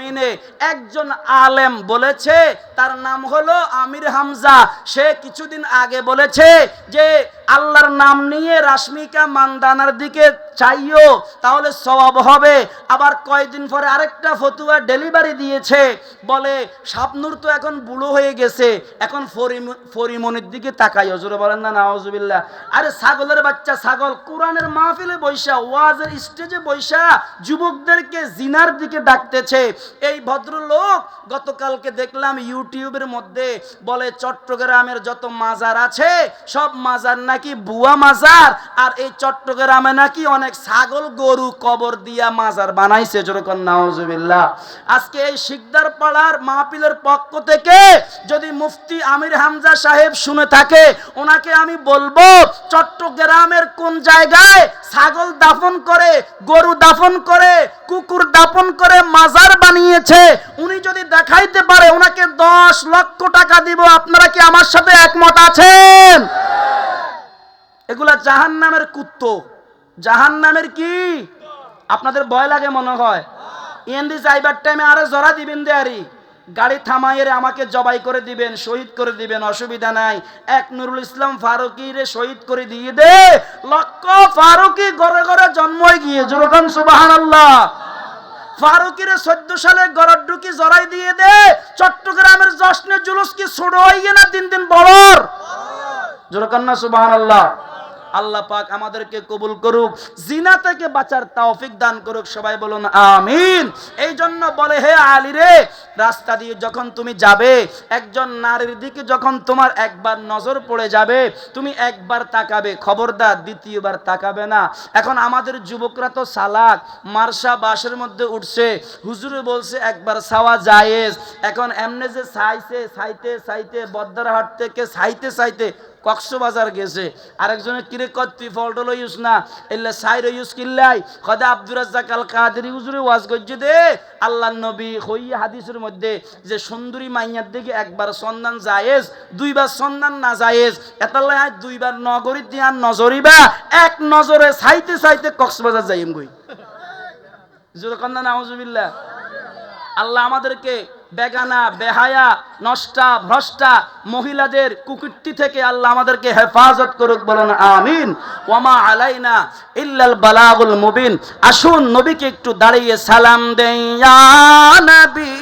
জমিনে একজন আলেম বলেছে, তার নাম হলো আমির হামজা। সে কিছুদিন আগে বলেছে যে আল্লাহর নাম নিয়ে রাশমিকা মান্দানার দিকে চাইও, তাহলে সওয়াব হবে। আবার কয়েকদিন পরে আরেকটা ফতুয়া ডেলিভারি দিয়েছে, বলে শাবনূর তো এখন বুড়ো হয়ে গেছে, এখন ফরিমনির দিকে তাকাই। হুজুর বলেন না নাউজুবিল্লাহ। আরে ছাগলের বাচ্চা ছাগল, কোরআনের মাহফিলে বৈশা, ওয়াজের স্টেজে বৈশা যুবকদেরকে জিনার দিকে ডাকতেছে। এই ভদ্রলোক গতকালকে দেখলাম ইউটিউবের মধ্যে বলে চট্টগ্রামের যত মাজার আছে সব মাজার নাকি বুয়া মাজার, আর এই চট্টগ্রামে নাকি অনেক ছাগল গরু কবর দিয়া মাজার বানাইছে। যেরকম নাউজুবিল্লাহ। আজকে এই শিকদার পাড়ার মাহফিলের পক্ষ থেকে যদি মুফতি আমির হামজা সাহেব শুনে থাকে, ওনাকে আমি বলবো চট্টগ্রামের কোন জায়গায় ছাগল দাফন করে, গরু দাফন করে, কুকুর দাফন করে মাজার বানিয়েছে, উনি যদি দেখাইতে পারে ওনাকে 10 লক্ষ টাকা দিব। আপনারা কি আমার সাথে একমত আছেন? এগুলা জাহান্নামের কুত্তো, জাহান্নামের কি আপনাদের ভয় লাগে মনে হয়? এন্দি যাইবার টাইমে আরে জরা দিবেন দেয়ারি, গাড়ি থামাইয়ে আমাকে জবাই করে দিবেন, শহীদ করে দিবেন, অসুবিধা নাই। এক নুরুল ইসলাম ফারুকি রে শহীদ করে দিয়ে দে, লক্ষ ফারুকি ঘরে ঘরে জন্মই গিয়ে। যেরকম সুবহানাল্লাহ। ফারুকিরে 14 সালে গড় ঢুকি জরাই দিয়ে দে, চট্টগ্রামের জশ্নে জুলুস কি ছোট হইয়ে না দিন দিন বড়। যেরকম না সুবহানাল্লাহ। আল্লাহ পাক আমাদেরকে কবুল করুক, জিনা থেকে বাঁচার তৌফিক দান করুক। সবাই বলুন আমিন। এই জন্য বলে, হে আলী রে, রাস্তা দিয়ে যখন তুমি যাবে, একজন নারীর দিকে যখন তোমার একবার নজর পড়ে যাবে, তুমি একবার তাকাবে, খবরদার দ্বিতীয়বার তাকাবে না। এখন আমাদের যুবকরা তো সালাক, মার্শা বাসের মধ্যে উঠছে, হুজুরে বলছে একবার ছাওয়া জায়েজ। এখন এমনে যে সাইতে সাইতে বদ্দারহাট থেকে সাইতে কক্সবাজার গেছে, আরেকজনের কিরে কত তুই ফলটল ইউজ না এলে সাইর ইউজ কিল্লাই খদা আব্দুর রাজ্জাক আল কাদেরি হুজুরে ওয়াজ করছে দে, আল্লাহর নবী কই হাদিসের মধ্যে যে সুন্দরী মাইয়ার দিকে একবার সন্ধান জায়েজ, দুইবার সন্ধান না জায়েজ। এতাল্লাই আজ দুইবার নগরী দিয়ান নজরিবা, এক নজরে সাইতে কক্সবাজার যাইম গই। যেরকম না নাউজুবিল্লাহ। আল্লাহ আমাদেরকে বেগানা, বেহায়া, নষ্টা, ভ্রষ্টা মহিলাদের কুকীর্তি থেকে আল্লাহ আমাদেরকে হেফাজত করুক। বলেন আমিন। ওয়ামা আলাইনা ইল্লাল বালাগুল মুবিন। আসুন নবীকে একটু দাঁড়িয়ে সালাম দেই, ইয়া নবী